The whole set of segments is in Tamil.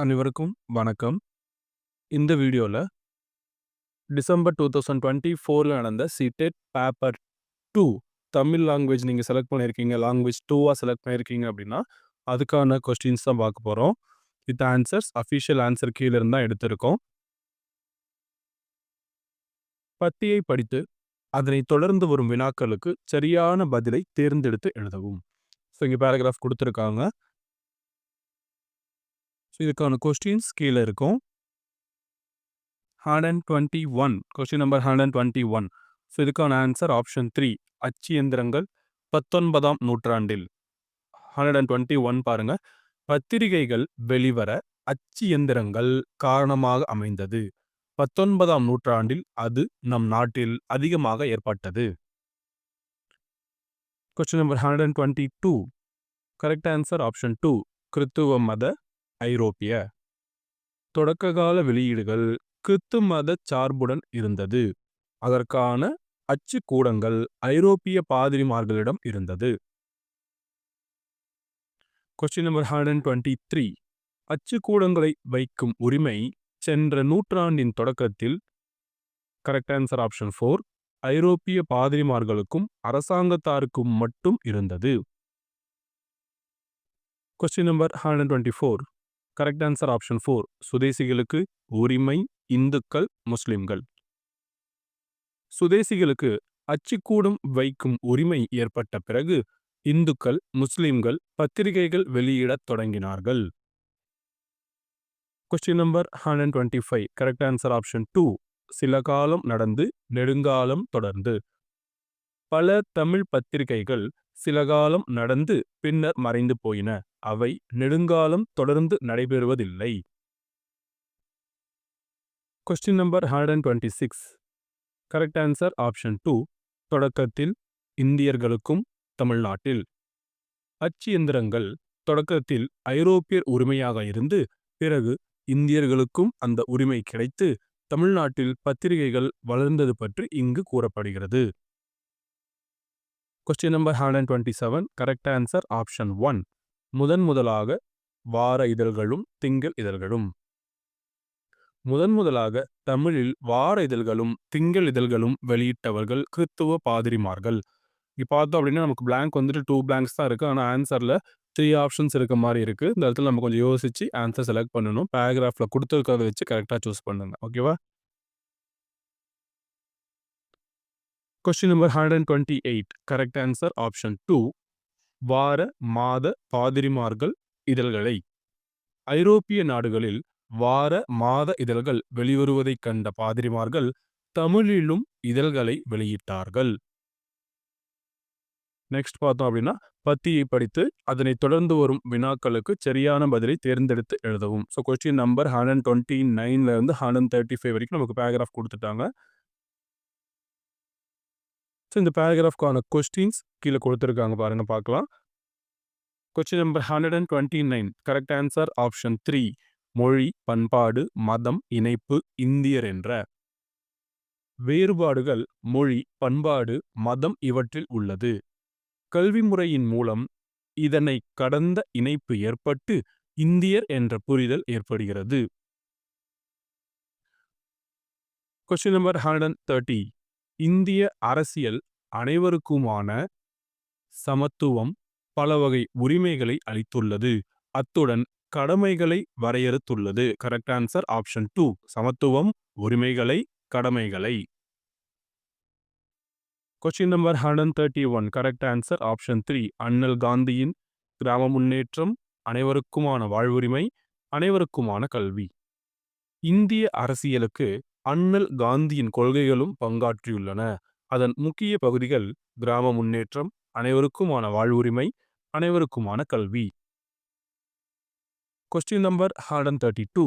அனைவருக்கும் வணக்கம். இந்த வீடியோல டிசம்பர் 2024ல நடந்த சிடெட் பேப்பர் 2 தமிழ் லாங்குவேஜ் நீங்க செலக்ட் பண்ணியிருக்கீங்க. லாங்குவேஜ் 2வா செலக்ட் பண்ணியிருக்கீங்க அப்படின்னா, அதுக்கான கொஸ்டின்ஸ் தான் பார்க்க போறோம். வித் ஆன்சர்ஸ் அஃபிஷியல் ஆன்சர் கீழ இருந்து தான் எடுத்திருக்கோம். பத்தியை படித்து அதனைத் தொடர்ந்து வரும் வினாக்களுக்கு சரியான பதிலை தேர்ந்தெடுத்து எழுதவும். ஸோ இங்க பேராகிராஃப் குடுத்திருக்காங்க. ஸோ இதுக்கான கொஸ்டின்ஸ் கீழ இருக்கும். 121 கொஸ்டின் நம்பர் 121. ஸோ இதுக்கான ஆன்சர் ஆப்ஷன் 3 அச்சு எந்திரங்கள் 19ஆம் நூற்றாண்டில். 121 பாருங்க. பத்திரிகைகள் வெளிவர அச்சு எந்திரங்கள் காரணமாக அமைந்தது. 19ஆம் நூற்றாண்டில் அது நம் நாட்டில் அதிகமாக ஏற்பட்டது. Question number 122. Correct answer option 2 கிறித்துவ மத ஐரோப்பிய. தொடக்ககால வெளியீடுகள் கிறித்து மத சார்புடன் இருந்தது. அதற்கான அச்சுக்கூடங்கள் ஐரோப்பிய பாதிரிமார்களிடம் இருந்தது. Question number 123. அச்சுக்கூடங்களை வைக்கும் உரிமை சென்ற நூற்றாண்டின் தொடக்கத்தில் கரெக்ட் ஆன்சர் ஆப்ஷன் 4 ஐரோப்பிய பாதிரிமார்களுக்கும் அரசாங்கத்தாருக்கும் மட்டும் இருந்தது. Question number 124. Correct answer option 4 சுதேசிகளுக்கு உரிமை இந்துக்கள் முஸ்லிம்கள். சுதேசிகளுக்கு அச்சுக்கூடம் வைக்கும் உரிமை ஏற்பட்ட பிறகு இந்துக்கள் முஸ்லிம்கள் பத்திரிகைகள் வெளியிடத் தொடங்கினார்கள். Question number 125. Correct answer option 2 சில காலம் நடந்து நெடுங்காலம் தொடர்ந்து. பல தமிழ் பத்திரிகைகள் சில காலம் நடந்து பின்னர் மறைந்து போயின. அவை நெடுங்காலம் தொடர்ந்து நடைபெறுவதில்லை. Question number 126. Correct answer option 2 தொடக்கத்தில் இந்தியர்களுக்கும் தமிழ்நாட்டில். அச்சு எந்திரங்கள் தொடக்கத்தில் ஐரோப்பியர் உரிமையாக இருந்து பிறகு இந்தியர்களுக்கும் அந்த உரிமை கிடைத்து தமிழ்நாட்டில் பத்திரிகைகள் வளர்ந்தது பற்றி இங்கு கூறப்படுகிறது. Question number 127. Correct answer option 1 முதலாக வார இதழ்களும் திங்கள் இதழ்களும். முதலாக தமிழில் வார இதழ்களும் திங்கள் இதழ்களும் வெளியிட்டவர்கள் கிறித்துவ பாதிரிமார்கள். இங்க பார்த்தோம் அப்படின்னா நமக்கு blank வந்துட்டு 2 blanks தான் இருக்கு. ஆனால் ஆன்சர்ல 3 ஆப்ஷன்ஸ் இருக்க மாதிரி இருக்கு. இந்த இடத்துல நம்ம கொஞ்சம் யோசிச்சு ஆன்சர் செலக்ட் பண்ணணும். பேராகிராஃப்ல கொடுத்துருக்கிறத வச்சு கரெக்டாக சூஸ் பண்ணுங்க. ஓகேவா? Question number 128. Correct answer option 2 வார மாத பாதிரிமார்கள் இதழ்களை. ஐரோப்பிய நாடுகளில் வார மாத இதழ்கள் வெளிவருவதைக் கண்ட பாதிரிமார்கள் தமிழிலும் இதழ்களை வெளியிட்டார்கள். நெக்ஸ்ட் பார்த்தோம் அப்படின்னா பத்தியை படித்து அதனைத் தொடர்ந்து வரும் வினாக்களுக்கு சரியான பதிலை தேர்ந்தெடுத்து எழுதவும். ஸோ கொஸ்டின் நம்பர் 129ல இருந்து 135 வரைக்கும் நமக்கு பேராகிராஃப் கொடுத்துட்டாங்க. ஸோ இந்த பேராகிராஃப்கான கொஸ்டின்ஸ் கீழே கொடுத்துருக்காங்க பாருங்க, பார்க்கலாம். Question number 129. Correct answer option 3 மொழி பண்பாடு மதம் இணைப்பு இந்தியர் என்ற. வேறுபாடுகள் மொழி பண்பாடு மதம் இவற்றில் உள்ளது. கல்வி முறையின் மூலம் இதனை கடந்த இணைப்பு ஏற்பட்டு இந்தியர் என்ற புரிதல் ஏற்படுகிறது. Question number 130. இந்திய அரசியல் அனைவருக்குமான சமத்துவம் பல வகை உரிமைகளை அளித்துள்ளது. அத்துடன் கடமைகளை வரையறுத்துள்ளது. கரெக்ட் ஆன்சர் ஆப்ஷன் 2 சமத்துவம் உரிமைகளை கடமைகளை. Question number 131. Correct answer option 3 அண்ணல் காந்தியின் கிராம முன்னேற்றம் அனைவருக்குமான வாழ்வுரிமை அனைவருக்குமான கல்வி. இந்திய அரசியலுக்கு அண்ணல் காந்தியின் கொள்கைகளும் பங்காற்றியுள்ளன. அதன் முக்கிய பகுதிகள் கிராம முன்னேற்றம் அனைவருக்குமான வாழ்வுரிமை அனைவருக்குமான கல்வி. Question number 132.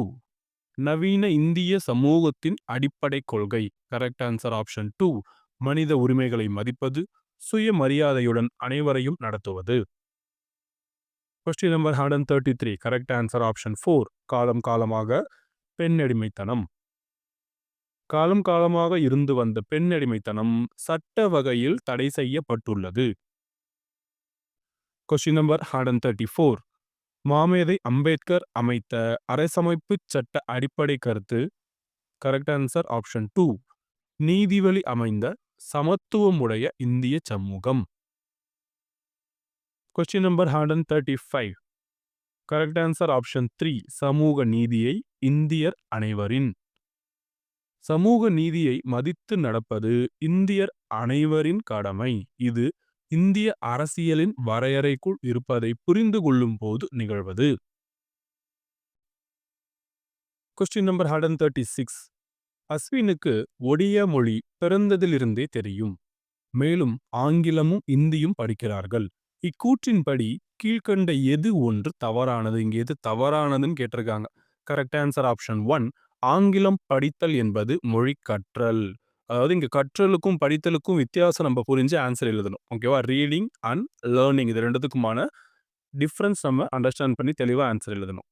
நவீன இந்திய சமூகத்தின் அடிப்படை கொள்கை. கரெக்ட் ஆன்சர் ஆப்ஷன் 2 மனித உரிமைகளை மதிப்பது சுயமரியாதையுடன் அனைவரையும் நடத்துவது. Question number 133. Correct answer option 4 காலம் காலமாக பெண்ணடிமைத்தனம். காலம் காலமாக இருந்து வந்த பெண்ணடிமைத்தனம் சட்ட வகையில் தடை செய்யப்பட்டுள்ளது. Question number 134. மாமேதை அம்பேத்கர் அமைத்த அரசமைப்பு சட்ட அடிப்படை கருத்து. Correct answer option 2. நீதிவழி அமைந்த சமத்துவமுடைய இந்திய சமூகம். Question number 135. Correct answer option 3. சமூக நீதியை இந்தியர் அனைவரின். சமூக நீதியை மதித்து நடப்பது இந்தியர் அனைவரின் கடமை. இது இந்திய அரசியலின் வரையறைக்குள் இருப்பதை புரிந்து கொள்ளும் போது நிகழ்வது. Question number 136. அஸ்வினுக்கு ஒடியா மொழி பிறந்ததிலிருந்தே தெரியும். மேலும் ஆங்கிலமும் இந்தியும் படிக்கிறார்கள். இக்கூற்றின்படி கீழ்க்கண்ட எது ஒன்று தவறானது? இங்க எது தவறானதுன்னு கேட்டிருக்காங்க. Correct answer option 1. ஆங்கிலம் படித்தல் என்பது மொழி கற்றல். அதாவது இங்க கற்றலுக்கும் படித்தலுக்கும் வித்தியாசம் நம்ம புரிஞ்சு ஆன்சர் எழுதணும். ஓகேவா? ரீடிங் அண்ட் லேர்னிங் இது ரெண்டுத்துக்குமான டிஃபரன்ஸ் நம்ம அண்டர்ஸ்டாண்ட் பண்ணி தெளிவாக ஆன்சர் எழுதணும்.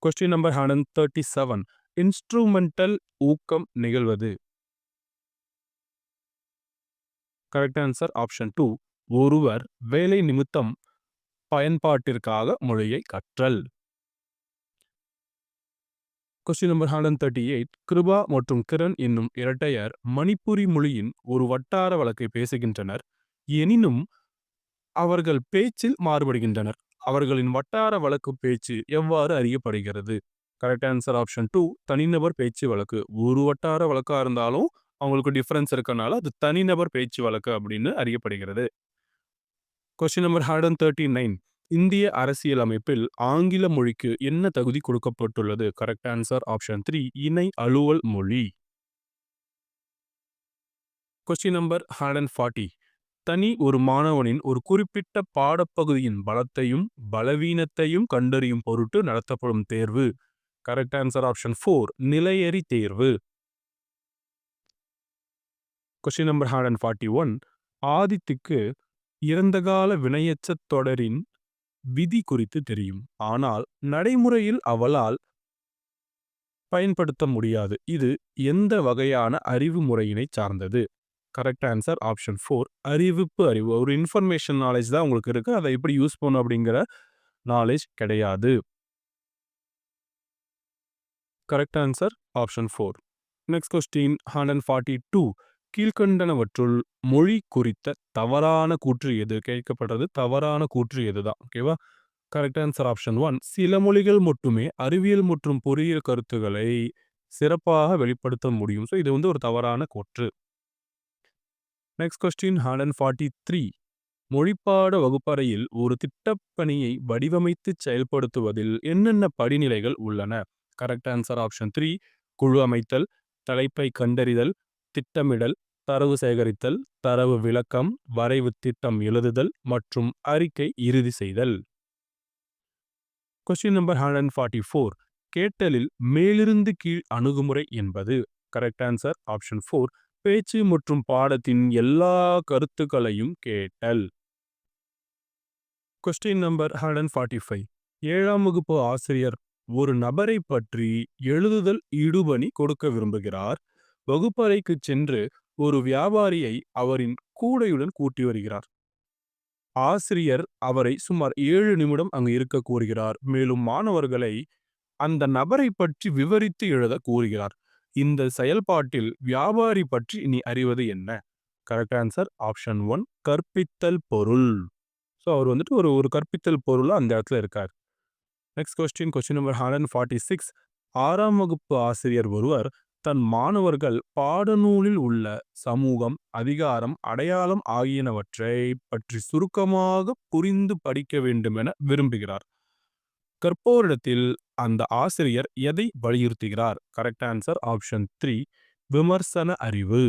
Question number 137. இன்ஸ்ட்ருமெண்டல் ஊக்கம் நிகழ்வது. Correct answer option 2. ஒருவர் வேலை நிமித்தம் பயன்பாட்டிற்காக மொழியை கற்றல். Question number 138. கிருபா மற்றும் கிரண் என்னும் இரட்டையர் மணிப்புரி மொழியின் ஒரு வட்டார வழக்கை பேசுகின்றனர். எனினும் அவர்கள் பேச்சில் மாறுபடுகின்றனர். அவர்களின் வட்டார வழக்கு பேச்சு எவ்வாறு அறியப்படுகிறது? Correct answer option 2. தனிநபர் பேச்சு வழக்கு. ஒரு வட்டார வழக்கா இருந்தாலும் அவங்களுக்கு டிஃபரன்ஸ் இருக்கனால அது தனிநபர் பேச்சு வழக்கு அப்படின்னு அறியப்படுகிறது. Question number 139. இந்திய அரசியல் அமைப்பில் ஆங்கில மொழிக்கு என்ன தகுதி கொடுக்கப்பட்டுள்ளது? Correct answer option 3. இணை அலுவல் மொழி. Question number 140. தனி ஒரு மாணவனின் ஒரு குறிப்பிட்ட பாடப்பகுதியின் பலத்தையும் பலவீனத்தையும் கண்டறியும் பொருட்டு நடத்தப்படும் தேர்வு. Correct answer option 4. நிலையறி தேர்வு. Question number 141. ஆதித்துக்கு இறந்தகால வினையெச்சத் தொடரின் விதி குறித்து தெரியும். ஆனால் நடைமுறையில் அவளால் பயன்படுத்த முடியாது. இது எந்த வகையான அறிவு முறையினை சார்ந்தது? Correct answer option 4. அறிவிப்பு அறிவு. ஒரு இன்ஃபர்மேஷன் நாலேஜ் தான் உங்களுக்கு இருக்கு. அதை எப்படி யூஸ் பண்ணணும் அப்படிங்கிற நாலேஜ் கிடையாது. Correct answer option 4. Next question 142. கீழ்கண்டனவற்றுள் மொழி குறித்த தவறான கூற்று எது? கேட்கப்படுறது தவறான கூற்று எதுதான். ஓகேவா? Correct answer option 1. சில மொழிகள் மட்டுமே அறிவியல் மற்றும் பொறியியல் கருத்துக்களை சிறப்பாக வெளிப்படுத்த முடியும். ஸோ இது ஒரு தவறான கூற்று. Next question 143. மொழிப்பாட வகுப்பறையில் ஒரு திட்டப்பணியை வடிவமைத்து செயல்படுத்துவதில் என்னென்ன படிநிலைகள் உள்ளன? Correct answer option 3. குழு அமைத்தல், தலைப்பை கண்டறிதல், திட்டமிடல், தரவு சேகரித்தல், தரவு விளக்கம், வரைவு திட்டம் எழுதுதல் மற்றும் அறிக்கை இறுதி செய்தல். Question number 144. கேட்டலில் மேலிருந்து கீழ் அணுகுமுறை என்பது. Correct answer option 4. பேச்சு மற்றும் பாடத்தின் எல்லா கருத்துக்களையும் கேட்டல். Question number 145. 7ஆம் வகுப்பு ஆசிரியர் ஒரு நபரை பற்றி எழுதுதல் ஈடுபணி கொடுக்க விரும்புகிறார். வகுப்பறைக்கு சென்று ஒரு வியாபாரியை அவரின் கூடையுடன் கூட்டி வருகிறார். ஆசிரியர் அவரை சுமார் 7 நிமிடம் அங்கு இருக்க கூறுகிறார். மேலும் மாணவர்களை அந்த நபரை பற்றி விவரித்து எழுத கூறுகிறார். இந்த செயல்பாட்டில் வியாபாரி பற்றி நீ அறிவது என்ன? Correct answer option 1. கற்பித்தல் பொருள். ஸோ அவர் ஒரு கற்பித்தல் பொருளா அந்த இடத்துல இருக்கார். Next question number 146. 6ஆம் வகுப்பு ஆசிரியர் ஒருவர் தன் மாணவர்கள் பாடநூலில் உள்ள சமூகம், அதிகாரம், அடையாளம் ஆகியனவற்றை பற்றி சுருக்கமாக புரிந்து படிக்க வேண்டும் என விரும்புகிறார். கற்போரிடத்தில் அந்த ஆசிரியர் எதை வலியுறுத்துகிறார்? Correct answer option 3. விமர்சன அறிவு.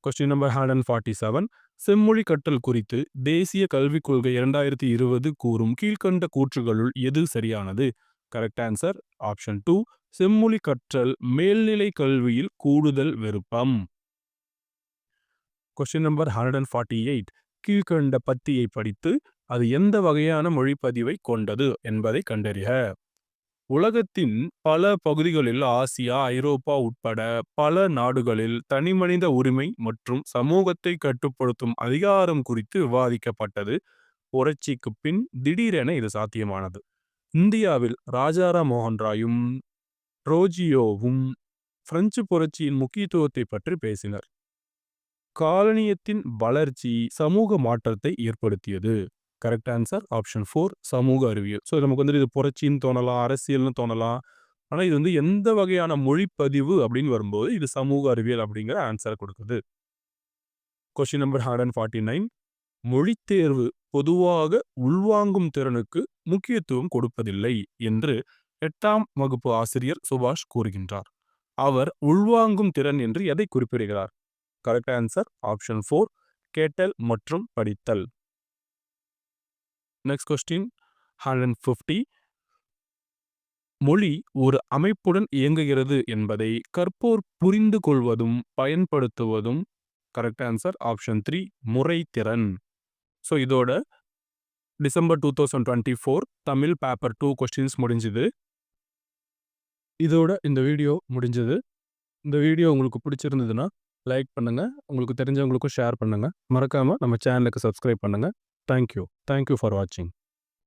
Question number 147. செம்மொழி கற்றல் குறித்து தேசிய கல்விக் கொள்கை 2020 கூறும் கீழ்கண்ட கூற்றுகளுள் எது சரியானது? Correct answer option 2. செம்மொழி கற்றல் மேல்நிலை கல்வியில் கூடுதல் விருப்பம். Question number 148. கீழ்கண்ட பத்தியை படித்து அது எந்த வகையான மொழிப்பதிவை கொண்டது என்பதை கண்டறிக. உலகத்தின் பல பகுதிகளில் ஆசியா, ஐரோப்பா உட்பட பல நாடுகளில் தனிமனித உரிமை மற்றும் சமூகத்தை கட்டுப்படுத்தும் அதிகாரம் குறித்து விவாதிக்கப்பட்டது. புரட்சிக்கு பின் திடீரென இது சாத்தியமானது. இந்தியாவில் ராஜாராம் மோகன் ராயும் ரோஜியோவும் பிரெஞ்சு புரட்சியின் முக்கியத்துவத்தை பற்றி பேசினர். காலனியத்தின் வளர்ச்சி சமூக மாற்றத்தை ஏற்படுத்தியது. கரெக்ட் ஆன்சர் ஆப்ஷன் 4 சமூக அறிவியல். ஸோ நமக்கு இது புரட்சின்னு தோணலாம், அரசியல்னு தோணலாம். ஆனால் இது எந்த வகையான மொழிப்பதிவு அப்படின்னு வரும்போது இது சமூக அறிவியல் அப்படிங்கிற ஆன்சரை கொடுக்குது. Question number 149. மொழித்தேர்வு பொதுவாக உள்வாங்கும் திறனுக்கு முக்கியத்துவம் கொடுப்பதில்லை என்று 8ஆம் வகுப்பு ஆசிரியர் சுபாஷ் கூறுகின்றார். அவர் உள்வாங்கும் திறன் என்று எதை குறிப்பிடுகிறார்? கரெக்ட் ஆன்சர் ஆப்ஷன் 4 கேட்டல் மற்றும் படித்தல். Next question 150. மொழி ஒரு அமைப்புடன் இயங்குகிறது என்பதை கற்போர் புரிந்து கொள்வதும் பயன்படுத்துவதும். Correct answer option 3 முறைத்திறன். ஸோ இதோட டிசம்பர் 2024 தமிழ் பேப்பர் 2 கொஸ்டின்ஸ் முடிஞ்சுது. இதோட இந்த வீடியோ முடிஞ்சது. இந்த வீடியோ உங்களுக்கு பிடிச்சிருந்ததுன்னா லைக் பண்ணுங்க, உங்களுக்கு தெரிஞ்சவங்களுக்கும் ஷேர் பண்ணுங்க. மறக்காம நம்ம சேனலுக்கு சப்ஸ்கிரைப் பண்ணுங்க. தேங்க்யூ ஃபார் வாட்சிங்.